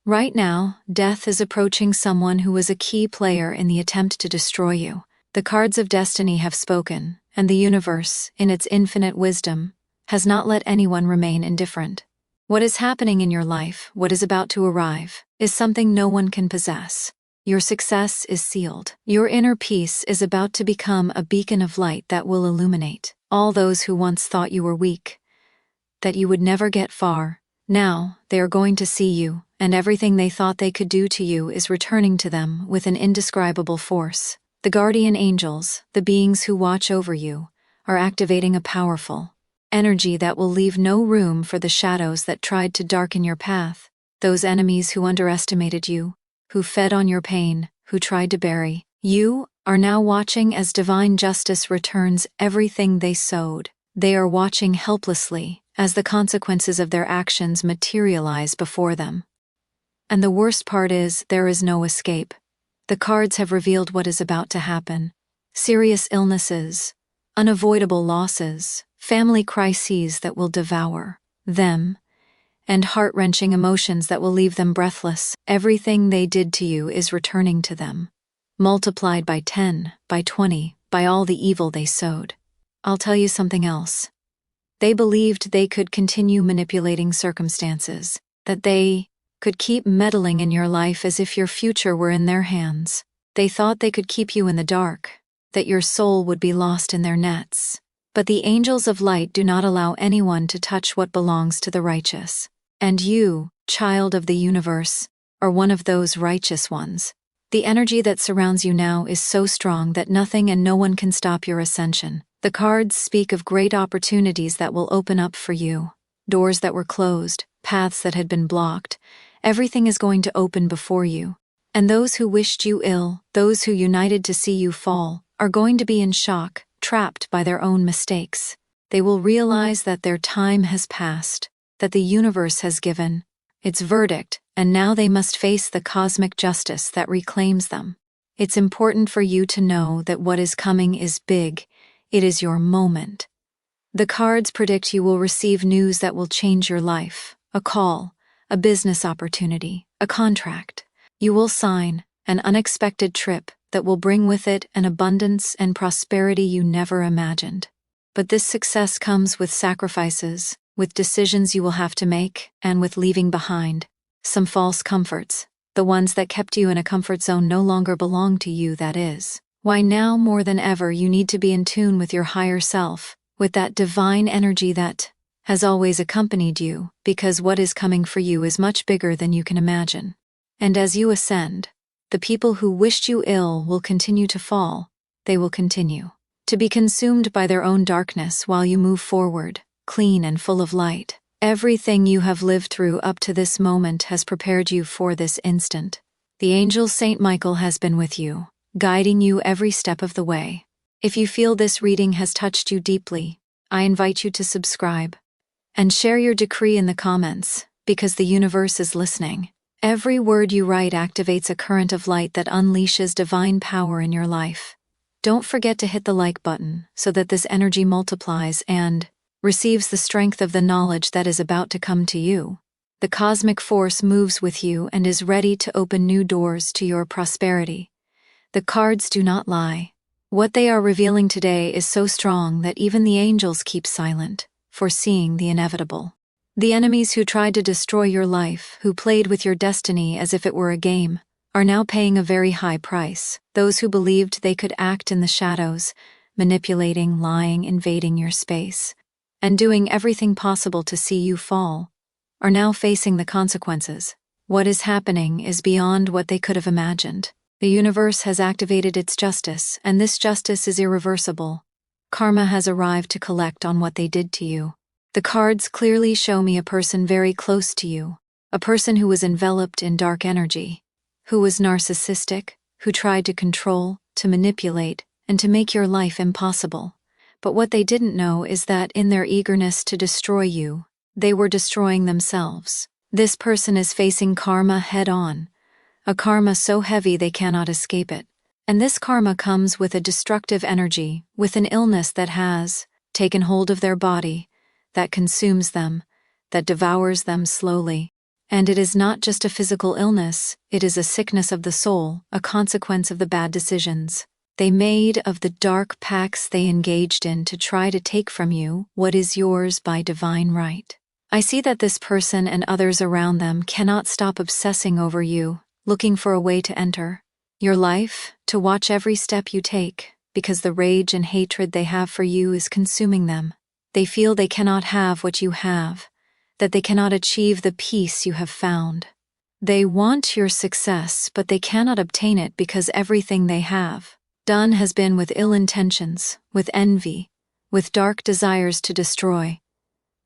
Right now, death is approaching someone who was a key player in the attempt to destroy you. The cards of destiny have spoken, and the universe, in its infinite wisdom, has not let anyone remain indifferent. What is happening in your life, what is about to arrive, is something no one can possess. Your success is sealed. Your inner peace is about to become a beacon of light that will illuminate all those who once thought you were weak, that you would never get far. Now, they are going to see you, and everything they thought they could do to you is returning to them with an indescribable force. The guardian angels, the beings who watch over you, are activating a powerful energy that will leave no room for the shadows that tried to darken your path, those enemies who underestimated you, who fed on your pain, who tried to bury you, are now watching as divine justice returns everything they sowed. They are watching helplessly as the consequences of their actions materialize before them. And the worst part is, there is no escape. The cards have revealed what is about to happen. Serious illnesses, unavoidable losses, family crises that will devour them, and heart-wrenching emotions that will leave them breathless. Everything they did to you is returning to them, multiplied by 10, by 20, by all the evil they sowed. I'll tell you something else. They believed they could continue manipulating circumstances, that they could keep meddling in your life as if your future were in their hands. They thought they could keep you in the dark, that your soul would be lost in their nets. But the angels of light do not allow anyone to touch what belongs to the righteous. And you, child of the universe, are one of those righteous ones. The energy that surrounds you now is so strong that nothing and no one can stop your ascension. The cards speak of great opportunities that will open up for you. Doors that were closed, paths that had been blocked. Everything is going to open before you. And those who wished you ill, those who united to see you fall, are going to be in shock, trapped by their own mistakes. They will realize that their time has passed, that the universe has given its verdict, and now they must face the cosmic justice that reclaims them. It's important for you to know that what is coming is big. It is your moment. The cards predict you will receive news that will change your life. A call, a business opportunity, a contract. You will sign an unexpected trip that will bring with it an abundance and prosperity you never imagined. But this success comes with sacrifices, with decisions you will have to make, and with leaving behind some false comforts. The ones that kept you in a comfort zone no longer belong to you, that is. Why now more than ever you need to be in tune with your higher self, with that divine energy that has always accompanied you, because what is coming for you is much bigger than you can imagine. And as you ascend, the people who wished you ill will continue to fall. They will continue to be consumed by their own darkness while you move forward, clean and full of light. Everything you have lived through up to this moment has prepared you for this instant. The angel Saint Michael has been with you, guiding you every step of the way. If you feel this reading has touched you deeply, I invite you to subscribe and share your decree in the comments, because the universe is listening. Every word you write activates a current of light that unleashes divine power in your life. Don't forget to hit the like button so that this energy multiplies and receives the strength of the knowledge that is about to come to you. The cosmic force moves with you and is ready to open new doors to your prosperity. The cards do not lie. What they are revealing today is so strong that even the angels keep silent, foreseeing the inevitable. The enemies who tried to destroy your life, who played with your destiny as if it were a game, are now paying a very high price. Those who believed they could act in the shadows, manipulating, lying, invading your space, and doing everything possible to see you fall, are now facing the consequences. What is happening is beyond what they could have imagined. The universe has activated its justice, and this justice is irreversible. Karma has arrived to collect on what they did to you. The cards clearly show me a person very close to you, a person who was enveloped in dark energy, who was narcissistic, who tried to control, to manipulate, and to make your life impossible. But what they didn't know is that in their eagerness to destroy you, they were destroying themselves. This person is facing karma head-on, a karma so heavy they cannot escape it. And this karma comes with a destructive energy, with an illness that has taken hold of their body, that consumes them, that devours them slowly. And it is not just a physical illness, it is a sickness of the soul, a consequence of the bad decisions they made, of the dark pacts they engaged in to try to take from you what is yours by divine right. I see that this person and others around them cannot stop obsessing over you, looking for a way to enter your life, to watch every step you take, because the rage and hatred they have for you is consuming them. They feel they cannot have what you have, that they cannot achieve the peace you have found. They want your success, but they cannot obtain it because everything they have done has been with ill intentions, with envy, with dark desires to destroy.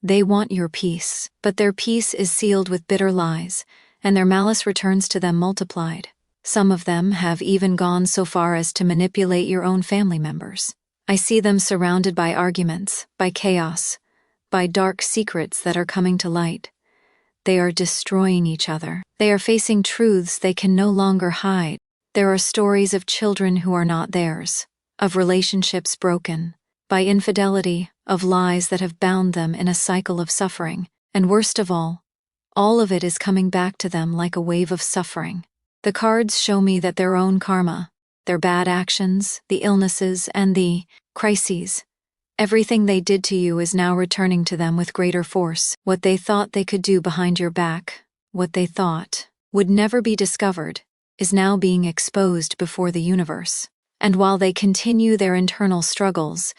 They want your peace, but their peace is sealed with bitter lies, and their malice returns to them multiplied. Some of them have even gone so far as to manipulate your own family members. I see them surrounded by arguments, by chaos, by dark secrets that are coming to light. They are destroying each other. They are facing truths they can no longer hide. There are stories of children who are not theirs, of relationships broken by infidelity, of lies that have bound them in a cycle of suffering, and worst of all of it is coming back to them like a wave of suffering. The cards show me that their own karma, their bad actions, the illnesses, and the crises, everything they did to you is now returning to them with greater force. What they thought they could do behind your back, what they thought would never be discovered, is now being exposed before the universe. And while they continue their internal struggles,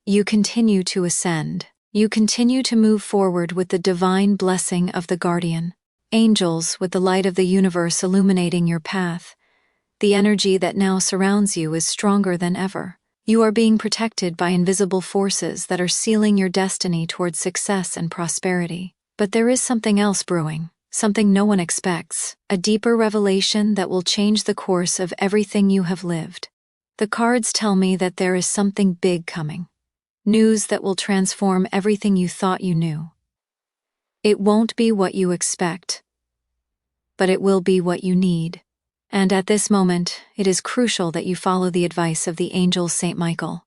you continue to ascend. You continue to move forward with the divine blessing of the guardian. Angels, with the light of the universe illuminating your path. The energy that now surrounds you is stronger than ever. You are being protected by invisible forces that are sealing your destiny towards success and prosperity. But there is something else brewing, something no one expects, a deeper revelation that will change the course of everything you have lived. The cards tell me that there is something big coming. News that will transform everything you thought you knew. It won't be what you expect, but it will be what you need. And at this moment, it is crucial that you follow the advice of the angels Saint Michael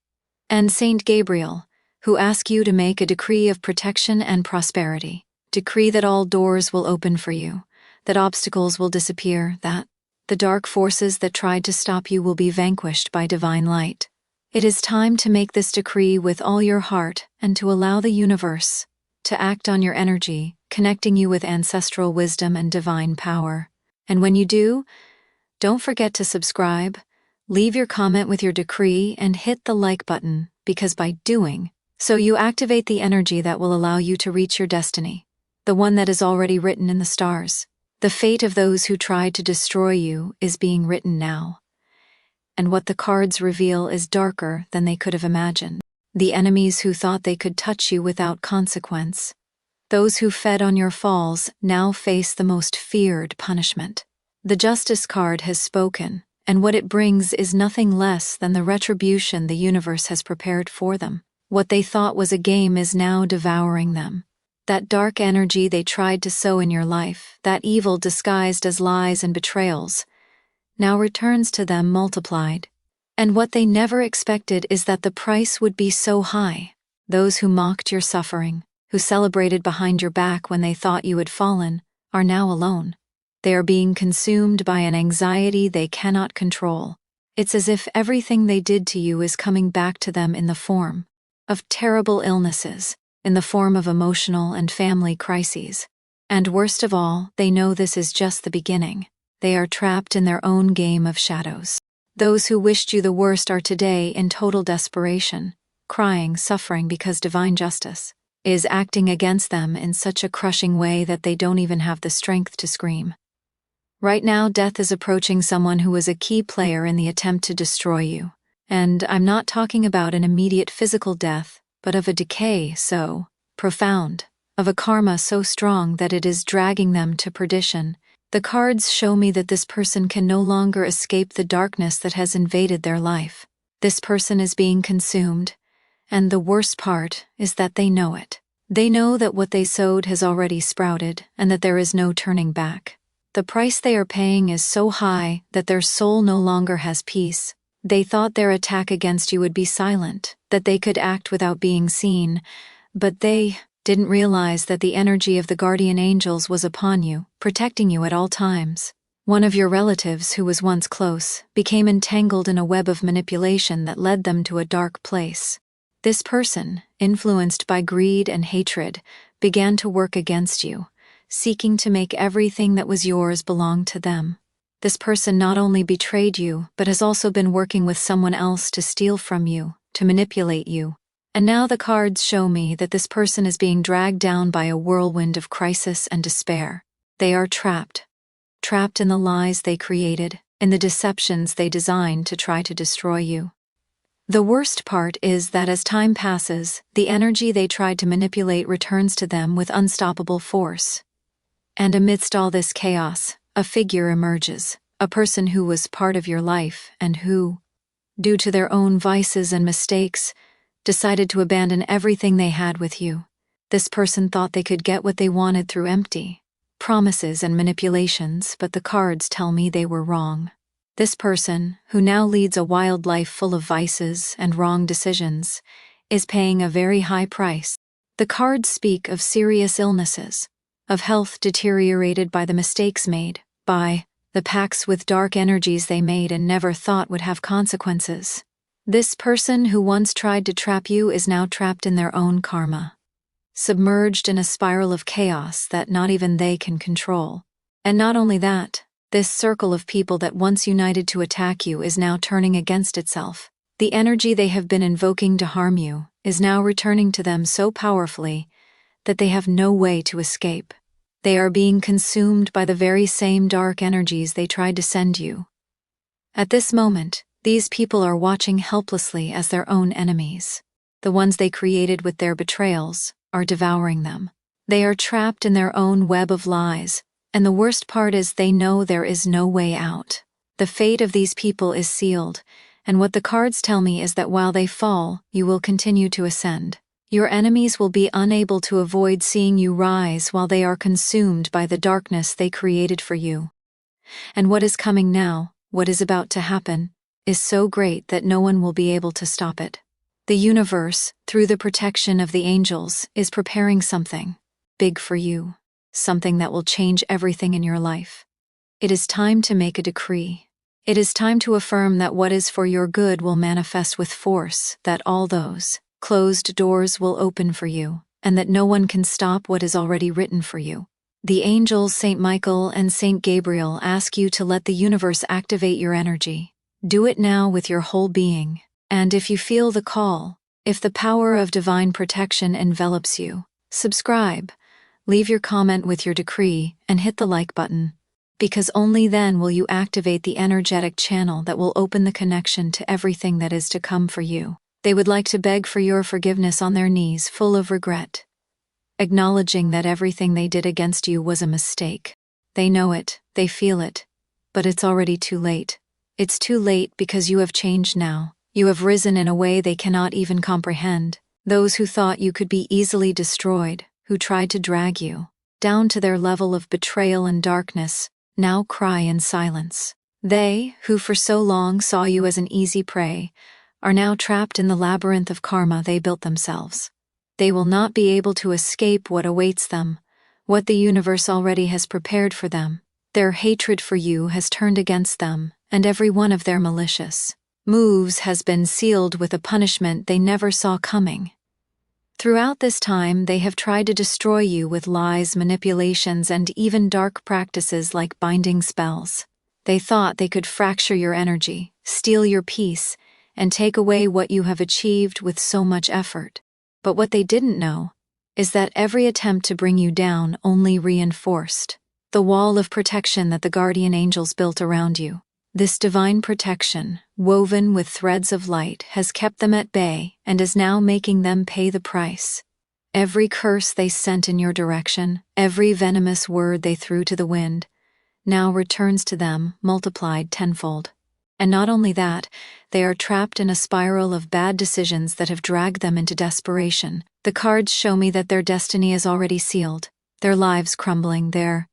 and Saint Gabriel, who ask you to make a decree of protection and prosperity. Decree that all doors will open for you, that obstacles will disappear, that the dark forces that tried to stop you will be vanquished by divine light. It is time to make this decree with all your heart and to allow the universe to act on your energy, connecting you with ancestral wisdom and divine power. And when you do, don't forget to subscribe, leave your comment with your decree, and hit the like button, because by doing so you activate the energy that will allow you to reach your destiny, the one that is already written in the stars. The fate of those who tried to destroy you is being written now. And what the cards reveal is darker than they could have imagined. The enemies who thought they could touch you without consequence, those who fed on your falls, now face the most feared punishment. The Justice card has spoken, and what it brings is nothing less than the retribution the universe has prepared for them. What they thought was a game is now devouring them. That dark energy they tried to sow in your life, that evil disguised as lies and betrayals, now returns to them multiplied. And what they never expected is that the price would be so high. Those who mocked your suffering, who celebrated behind your back when they thought you had fallen, are now alone. They are being consumed by an anxiety they cannot control. It's as if everything they did to you is coming back to them in the form of terrible illnesses, in the form of emotional and family crises. And worst of all, they know this is just the beginning. They are trapped in their own game of shadows. Those who wished you the worst are today in total desperation, crying, suffering because divine justice is acting against them in such a crushing way that they don't even have the strength to scream. Right now, death is approaching someone who was a key player in the attempt to destroy you. And I'm not talking about an immediate physical death, but of a decay so profound, of a karma so strong that it is dragging them to perdition. The cards show me that this person can no longer escape the darkness that has invaded their life. This person is being consumed, and the worst part is that they know it. They know that what they sowed has already sprouted, and that there is no turning back. The price they are paying is so high that their soul no longer has peace. They thought their attack against you would be silent, that they could act without being seen, but they didn't realize that the energy of the guardian angels was upon you, protecting you at all times. One of your relatives who was once close became entangled in a web of manipulation that led them to a dark place. This person, influenced by greed and hatred, began to work against you, seeking to make everything that was yours belong to them. This person not only betrayed you, but has also been working with someone else to steal from you, to manipulate you. And now the cards show me that this person is being dragged down by a whirlwind of crisis and despair. They are trapped in the lies they created, in the deceptions they designed to try to destroy you. The worst part is that as time passes, the energy they tried to manipulate returns to them with unstoppable force. And amidst all this chaos, a figure emerges, a person who was part of your life and who, due to their own vices and mistakes, decided to abandon everything they had with you. This person thought they could get what they wanted through empty promises and manipulations, but the cards tell me they were wrong. This person, who now leads a wild life full of vices and wrong decisions, is paying a very high price. The cards speak of serious illnesses, of health deteriorated by the mistakes made, by the pacts with dark energies they made and never thought would have consequences. This person who once tried to trap you is now trapped in their own karma, submerged in a spiral of chaos that not even they can control. And not only that, this circle of people that once united to attack you is now turning against itself. The energy they have been invoking to harm you is now returning to them so powerfully that they have no way to escape. They are being consumed by the very same dark energies they tried to send you. At this moment, these people are watching helplessly as their own enemies, the ones they created with their betrayals, are devouring them. They are trapped in their own web of lies, and the worst part is they know there is no way out. The fate of these people is sealed, and what the cards tell me is that while they fall, you will continue to ascend. Your enemies will be unable to avoid seeing you rise while they are consumed by the darkness they created for you. And what is coming now, what is about to happen, is so great that no one will be able to stop it. The universe, through the protection of the angels, is preparing something big for you, something that will change everything in your life. It is time to make a decree. It is time to affirm that what is for your good will manifest with force, that all those closed doors will open for you, and that no one can stop what is already written for you. The angels Saint Michael and Saint Gabriel ask you to let the universe activate your energy. Do it now with your whole being. And if you feel the call, if the power of divine protection envelops you, subscribe, leave your comment with your decree, and hit the like button, because only then will you activate the energetic channel that will open the connection to everything that is to come for you. They would like to beg for your forgiveness on their knees, full of regret, acknowledging that everything they did against you was a mistake. They know it, they feel it, but it's already too late. It's too late because you have changed now. You have risen in a way they cannot even comprehend. Those who thought you could be easily destroyed, who tried to drag you down to their level of betrayal and darkness, now cry in silence. They, who for so long saw you as an easy prey, are now trapped in the labyrinth of karma they built themselves. They will not be able to escape what awaits them, what the universe already has prepared for them. Their hatred for you has turned against them, and every one of their malicious moves has been sealed with a punishment they never saw coming. Throughout this time, they have tried to destroy you with lies, manipulations, and even dark practices like binding spells. They thought they could fracture your energy, steal your peace, and take away what you have achieved with so much effort. But what they didn't know is that every attempt to bring you down only reinforced the wall of protection that the guardian angels built around you. This divine protection, woven with threads of light, has kept them at bay and is now making them pay the price. Every curse they sent in your direction, every venomous word they threw to the wind, now returns to them multiplied tenfold. And not only that, they are trapped in a spiral of bad decisions that have dragged them into desperation. The cards show me that their destiny is already sealed, their lives crumbling, their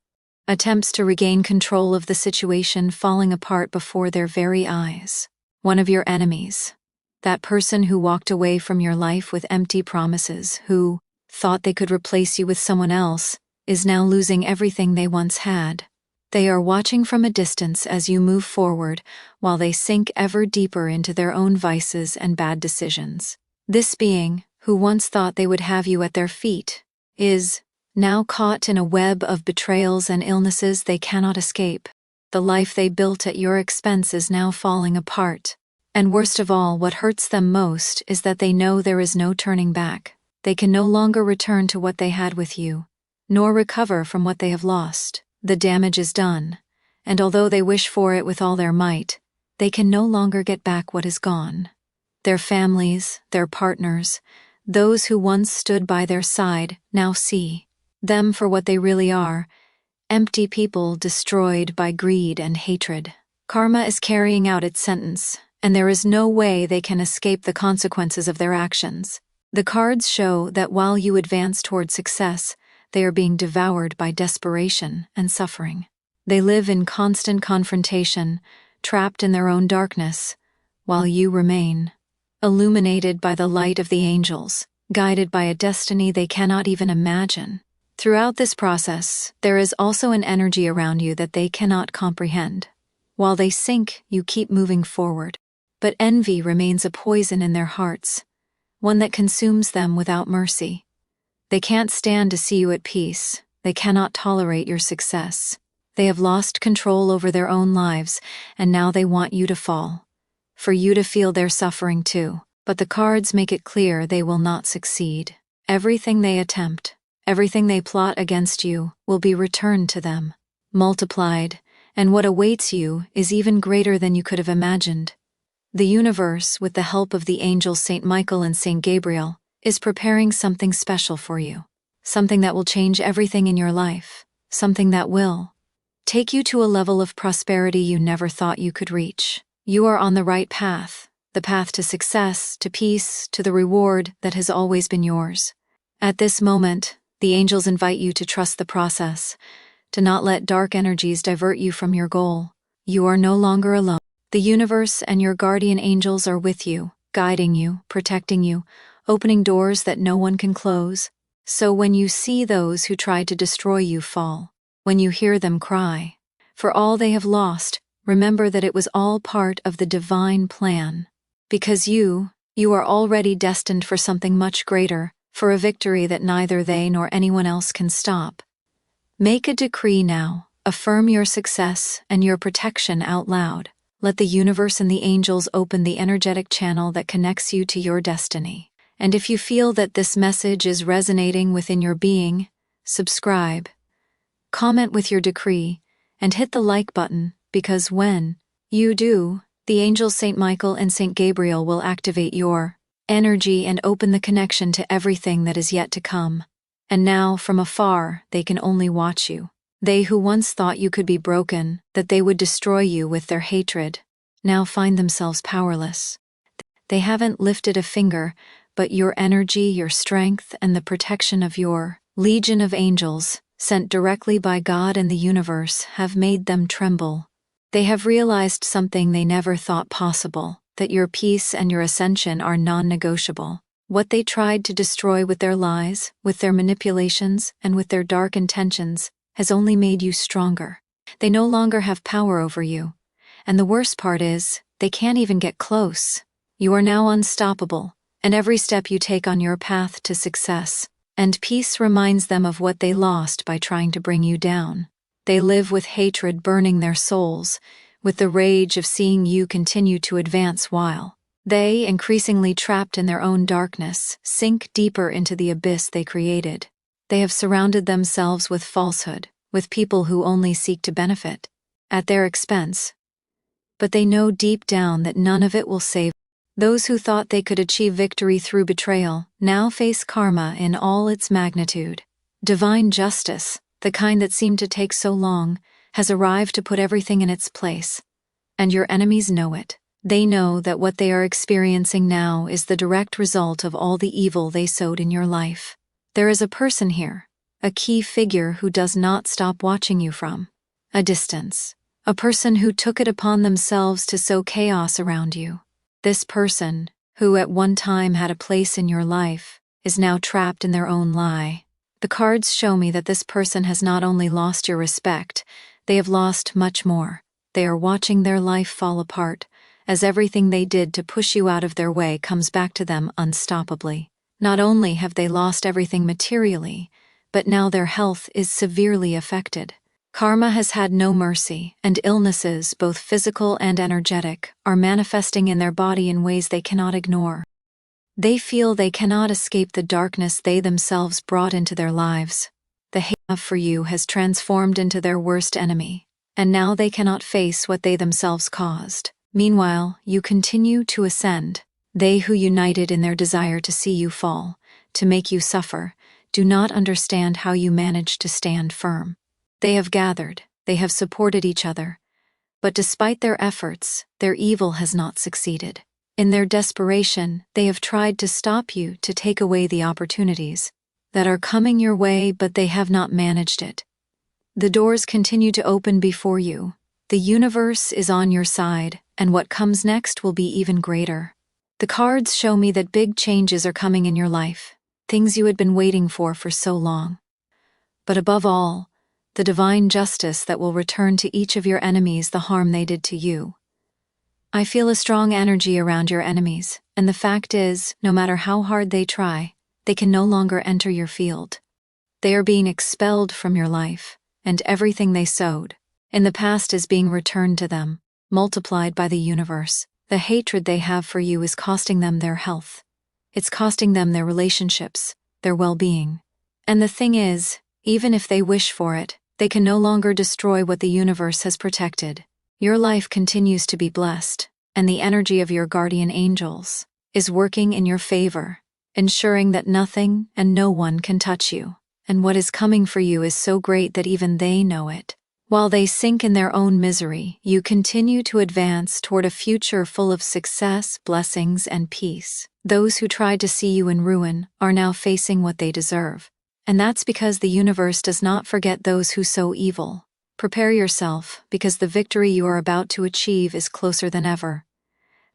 attempts to regain control of the situation falling apart before their very eyes. One of your enemies, that person who walked away from your life with empty promises, who thought they could replace you with someone else, is now losing everything they once had. They are watching from a distance as you move forward, while they sink ever deeper into their own vices and bad decisions. This being, who once thought they would have you at their feet, is now caught in a web of betrayals and illnesses they cannot escape. The life they built at your expense is now falling apart. And worst of all, what hurts them most is that they know there is no turning back. They can no longer return to what they had with you, nor recover from what they have lost. The damage is done, and although they wish for it with all their might, they can no longer get back what is gone. Their families, their partners, those who once stood by their side now see them for what they really are, empty people destroyed by greed and hatred. Karma is carrying out its sentence, and there is no way they can escape the consequences of their actions. The cards show that while you advance toward success, they are being devoured by desperation and suffering. They live in constant confrontation, trapped in their own darkness, while you remain, illuminated by the light of the angels, guided by a destiny they cannot even imagine. Throughout this process, there is also an energy around you that they cannot comprehend. While they sink, you keep moving forward. But envy remains a poison in their hearts, one that consumes them without mercy. They can't stand to see you at peace. They cannot tolerate your success. They have lost control over their own lives, and now they want you to fall, for you to feel their suffering too. But the cards make it clear they will not succeed. Everything they attempt, everything they plot against you, will be returned to them, multiplied, and what awaits you is even greater than you could have imagined. The universe, with the help of the angels Saint Michael and Saint Gabriel, is preparing something special for you. Something that will change everything in your life. Something that will take you to a level of prosperity you never thought you could reach. You are on the right path, the path to success, to peace, to the reward that has always been yours. At this moment, the angels invite you to trust the process, to not let dark energies divert you from your goal. You are no longer alone. The universe and your guardian angels are with you, guiding you, protecting you, opening doors that no one can close. So when you see those who try to destroy you fall, when you hear them cry for all they have lost, remember that it was all part of the divine plan. Because you are already destined for something much greater, for a victory that neither they nor anyone else can stop. Make a decree now. Affirm your success and your protection out loud. Let the universe and the angels open the energetic channel that connects you to your destiny. And if you feel that this message is resonating within your being, subscribe, comment with your decree, and hit the like button, because when you do, the angels Saint Michael and Saint Gabriel will activate your energy and open the connection to everything that is yet to come. And now, from afar, they can only watch you. They who once thought you could be broken, that they would destroy you with their hatred, now find themselves powerless. They haven't lifted a finger, but your energy, your strength, and the protection of your legion of angels, sent directly by God and the universe, have made them tremble. They have realized something they never thought possible, that your peace and your ascension are non-negotiable. What they tried to destroy with their lies, with their manipulations, and with their dark intentions, has only made you stronger. They no longer have power over you. And the worst part is, they can't even get close. You are now unstoppable, and every step you take on your path to success and peace reminds them of what they lost by trying to bring you down. They live with hatred burning their souls, with the rage of seeing you continue to advance while they, increasingly trapped in their own darkness, sink deeper into the abyss they created. They have surrounded themselves with falsehood, with people who only seek to benefit at their expense. But they know deep down that none of it will save. Those who thought they could achieve victory through betrayal now face karma in all its magnitude. Divine justice, the kind that seemed to take so long, has arrived to put everything in its place. And your enemies know it. They know that what they are experiencing now is the direct result of all the evil they sowed in your life. There is a person here, a key figure who does not stop watching you from a distance. A person who took it upon themselves to sow chaos around you. This person, who at one time had a place in your life, is now trapped in their own lie. The cards show me that this person has not only lost your respect, they have lost much more. They are watching their life fall apart, as everything they did to push you out of their way comes back to them unstoppably. Not only have they lost everything materially, but now their health is severely affected. Karma has had no mercy, and illnesses, both physical and energetic, are manifesting in their body in ways they cannot ignore. They feel they cannot escape the darkness they themselves brought into their lives. The hate for you has transformed into their worst enemy, and now they cannot face what they themselves caused. Meanwhile, you continue to ascend. They who united in their desire to see you fall, to make you suffer, do not understand how you managed to stand firm. They have gathered, they have supported each other, but despite their efforts, their evil has not succeeded. In their desperation, they have tried to stop you, to take away the opportunities that are coming your way, but they have not managed it. The doors continue to open before you. The universe is on your side, and what comes next will be even greater. The cards show me that big changes are coming in your life, things you had been waiting for so long. But above all, the divine justice that will return to each of your enemies the harm they did to you. I feel a strong energy around your enemies, and the fact is, no matter how hard they try, they can no longer enter your field. They are being expelled from your life, and everything they sowed in the past is being returned to them, multiplied by the universe. The hatred they have for you is costing them their health. It's costing them their relationships, their well-being. And the thing is, even if they wish for it, they can no longer destroy what the universe has protected. Your life continues to be blessed, and the energy of your guardian angels is working in your favor, ensuring that nothing and no one can touch you. And what is coming for you is so great that even they know it. While they sink in their own misery, you continue to advance toward a future full of success, blessings, and peace. Those who tried to see you in ruin are now facing what they deserve. And that's because the universe does not forget those who sow evil. Prepare yourself, because the victory you are about to achieve is closer than ever.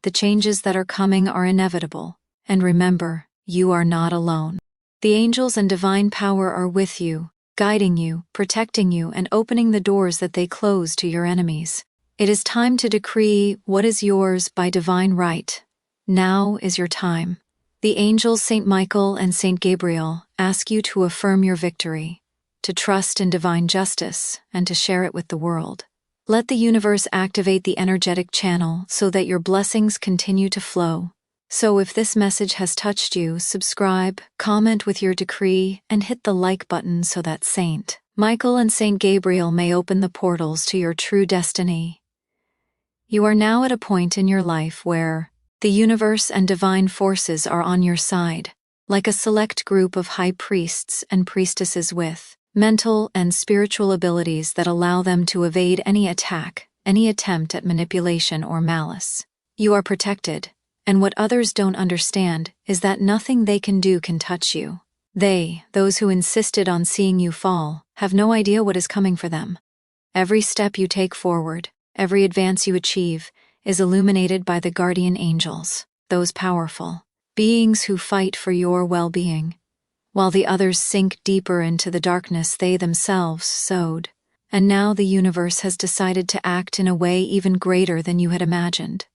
The changes that are coming are inevitable. And remember, you are not alone. The angels and divine power are with you, guiding you, protecting you, and opening the doors that they close to your enemies. It is time to decree what is yours by divine right. Now is your time. The angels Saint Michael and Saint Gabriel ask you to affirm your victory, to trust in divine justice, and to share it with the world. Let the universe activate the energetic channel so that your blessings continue to flow. So if this message has touched you, subscribe, comment with your decree, and hit the like button so that Saint Michael and Saint Gabriel may open the portals to your true destiny. You are now at a point in your life where the universe and divine forces are on your side, like a select group of high priests and priestesses with mental and spiritual abilities that allow them to evade any attack, any attempt at manipulation or malice. You are protected, and what others don't understand is that nothing they can do can touch you. Those who insisted on seeing you fall, have no idea what is coming for them. Every step you take forward, every advance you achieve, is illuminated by the guardian angels, those powerful beings who fight for your well-being, while the others sink deeper into the darkness they themselves sowed. And now the universe has decided to act in a way even greater than you had imagined.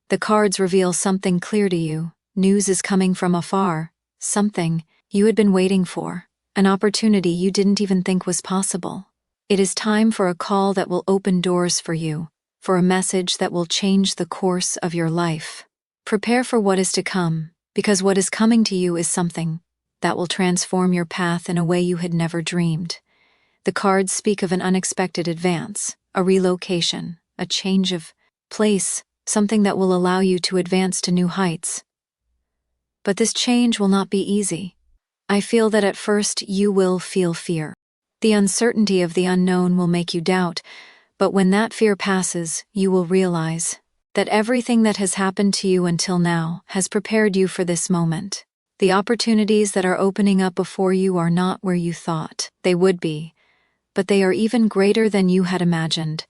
The cards reveal something clear to you. News is coming from afar, something you had been waiting for, an opportunity you didn't even think was possible. It is time for a call that will open doors for you, for a message that will change the course of your life. Prepare for what is to come, because what is coming to you is something that will transform your path in a way you had never dreamed. The cards speak of an unexpected advance, a relocation, a change of place, something that will allow you to advance to new heights. But this change will not be easy. I feel that at first you will feel fear. The uncertainty of the unknown will make you doubt, but when that fear passes, you will realize that everything that has happened to you until now has prepared you for this moment. The opportunities that are opening up before you are not where you thought they would be, but they are even greater than you had imagined.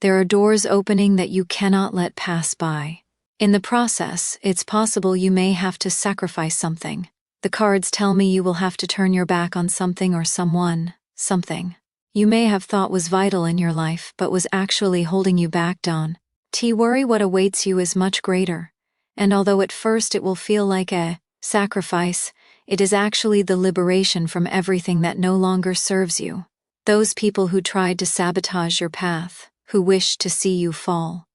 There are doors opening that you cannot let pass by. In the process, it's possible you may have to sacrifice something. The cards tell me you will have to turn your back on something or someone, something you may have thought was vital in your life but was actually holding you back. Don't worry, what awaits you is much greater. And although at first it will feel like a sacrifice, it is actually the liberation from everything that no longer serves you. Those people who tried to sabotage your path, who wished to see you fall,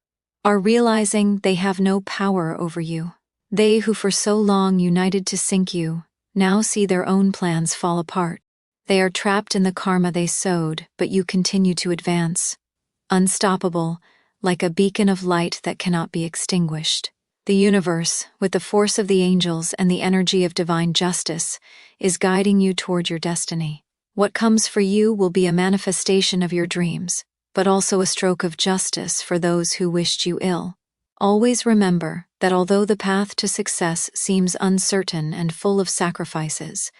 are realizing they have no power over you. They who for so long united to sink you, now see their own plans fall apart. They are trapped in the karma they sowed, but you continue to advance. Unstoppable, like a beacon of light that cannot be extinguished. The universe, with the force of the angels and the energy of divine justice, is guiding you toward your destiny. What comes for you will be a manifestation of your dreams, but also a stroke of justice for those who wished you ill. Always remember that although the path to success seems uncertain and full of sacrifices,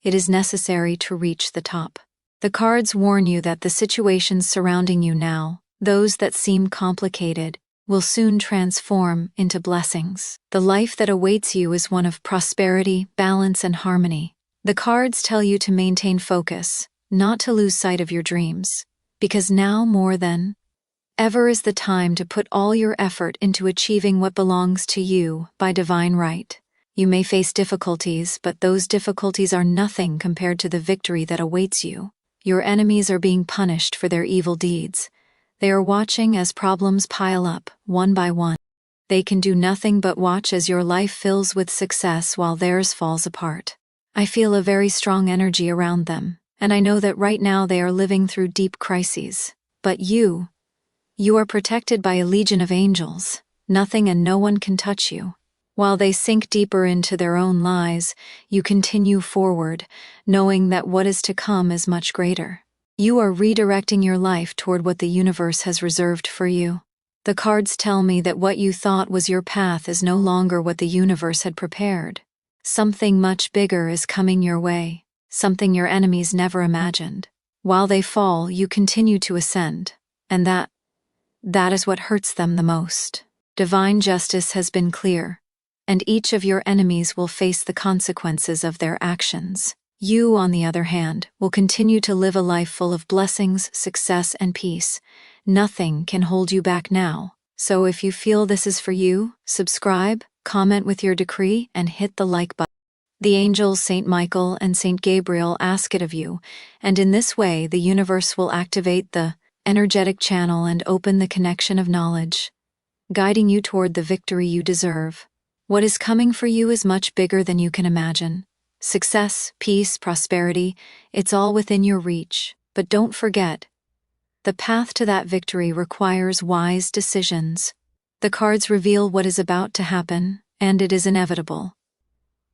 it is necessary to reach the top. The cards warn you that the situations surrounding you now, those that seem complicated, will soon transform into blessings. The life that awaits you is one of prosperity, balance, and harmony. The cards tell you to maintain focus, not to lose sight of your dreams, because now more than ever is the time to put all your effort into achieving what belongs to you by divine right. You may face difficulties, but those difficulties are nothing compared to the victory that awaits you. Your enemies are being punished for their evil deeds. They are watching as problems pile up, one by one. They can do nothing but watch as your life fills with success while theirs falls apart. I feel a very strong energy around them, and I know that right now they are living through deep crises. But you are protected by a legion of angels. Nothing and no one can touch you. While they sink deeper into their own lies, you continue forward, knowing that what is to come is much greater. You are redirecting your life toward what the universe has reserved for you. The cards tell me that what you thought was your path is no longer what the universe had prepared. Something much bigger is coming your way, something your enemies never imagined. While they fall, you continue to ascend, and that is what hurts them the most. Divine justice has been clear, and each of your enemies will face the consequences of their actions. You, on the other hand, will continue to live a life full of blessings, success, and peace. Nothing can hold you back now. So if you feel this is for you, subscribe, comment with your decree, and hit the like button. The angels Saint Michael and Saint Gabriel ask it of you, and in this way the universe will activate the energetic channel and open the connection of knowledge, guiding you toward the victory you deserve. What is coming for you is much bigger than you can imagine. Success, peace, prosperity, it's all within your reach. But don't forget, the path to that victory requires wise decisions. The cards reveal what is about to happen, and it is inevitable.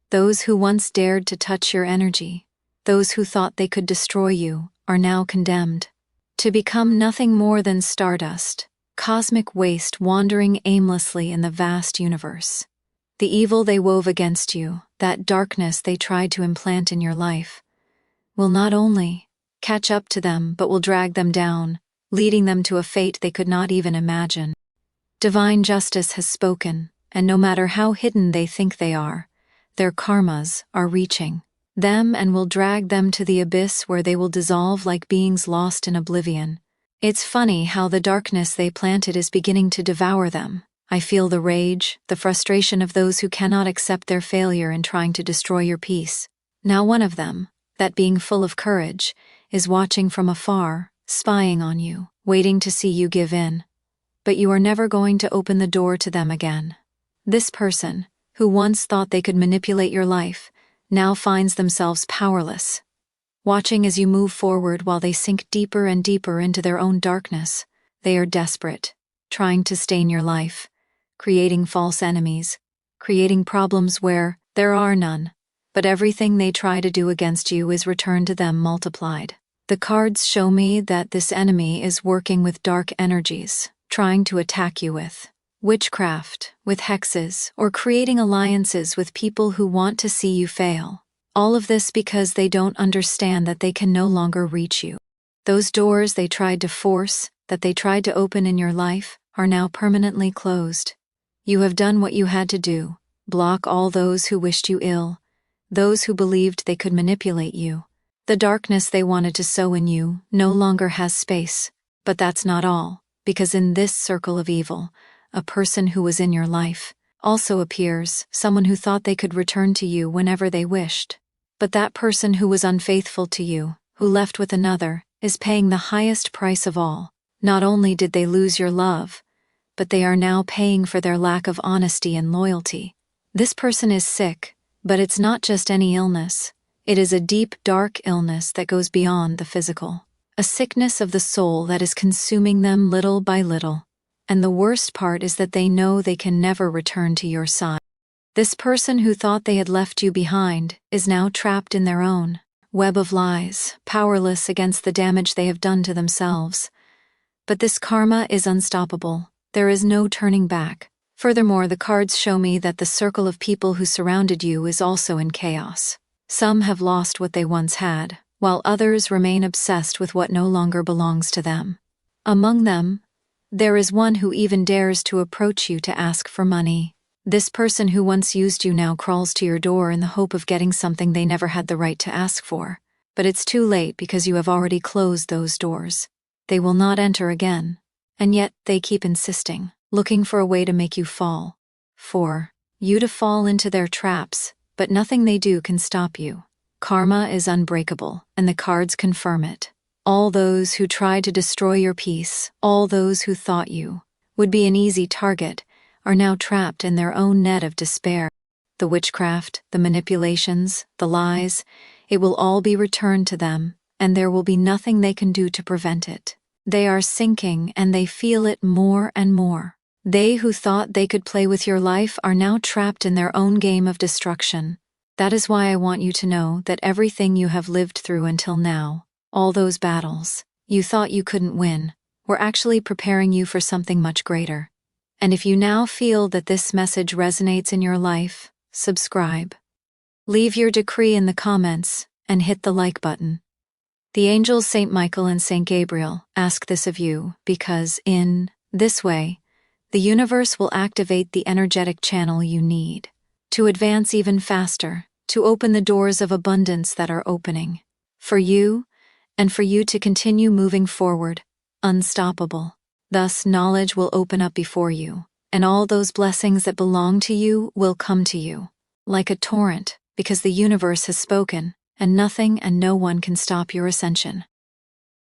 Those who once dared to touch your energy, those who thought they could destroy you, are now condemned to become nothing more than stardust, cosmic waste wandering aimlessly in the vast universe. The evil they wove against you, that darkness they tried to implant in your life, will not only catch up to them but will drag them down, leading them to a fate they could not even imagine. Divine justice has spoken, and no matter how hidden they think they are, their karmas are reaching them and will drag them to the abyss where they will dissolve like beings lost in oblivion. It's funny how the darkness they planted is beginning to devour them. I feel the rage, the frustration of those who cannot accept their failure in trying to destroy your peace. Now one of them, that being full of courage, is watching from afar, spying on you, waiting to see you give in. But you are never going to open the door to them again. This person, who once thought they could manipulate your life, now finds themselves powerless, watching as you move forward while they sink deeper and deeper into their own darkness. They are desperate, trying to stain your life, creating false enemies, creating problems where there are none, but everything they try to do against you is returned to them multiplied. The cards show me that this enemy is working with dark energies, trying to attack you with witchcraft, with hexes, or creating alliances with people who want to see you fail. All of this because they don't understand that they can no longer reach you. Those doors they tried to force, that they tried to open in your life, are now permanently closed. You have done what you had to do, block all those who wished you ill. those who believed they could manipulate you. The darkness they wanted to sow in you no longer has space. But that's not all, because in this circle of evil, a person who was in your life also appears, someone who thought they could return to you whenever they wished. But that person who was unfaithful to you, who left with another, is paying the highest price of all. Not only did they lose your love, but they are now paying for their lack of honesty and loyalty. This person is sick, but it's not just any illness. It is a deep, dark illness that goes beyond the physical. A sickness of the soul that is consuming them little by little. And the worst part is that they know they can never return to your side. This person who thought they had left you behind is now trapped in their own web of lies, powerless against the damage they have done to themselves. But this karma is unstoppable. There is no turning back. Furthermore, the cards show me that the circle of people who surrounded you is also in chaos. Some have lost what they once had, while others remain obsessed with what no longer belongs to them. Among them, there is one who even dares to approach you to ask for money. This person who once used you now crawls to your door in the hope of getting something they never had the right to ask for. But it's too late because you have already closed those doors. They will not enter again. And yet they keep insisting, looking for a way to make you fall. For you to fall into their traps, but nothing they do can stop you. Karma is unbreakable, and the cards confirm it. All those who tried to destroy your peace, all those who thought you would be an easy target, are now trapped in their own net of despair. The witchcraft, the manipulations, the lies, it will all be returned to them, and there will be nothing they can do to prevent it. They are sinking, and they feel it more and more. They who thought they could play with your life are now trapped in their own game of destruction. That is why I want you to know that everything you have lived through until now, all those battles you thought you couldn't win, were actually preparing you for something much greater. And if you now feel that this message resonates in your life, subscribe. Leave your decree in the comments, and hit the like button. The angels Saint Michael and Saint Gabriel ask this of you because, in this way, the universe will activate the energetic channel you need to advance even faster, to open the doors of abundance that are opening for you, and for you to continue moving forward, unstoppable. Thus, knowledge will open up before you, and all those blessings that belong to you will come to you, like a torrent, because the universe has spoken, and nothing and no one can stop your ascension.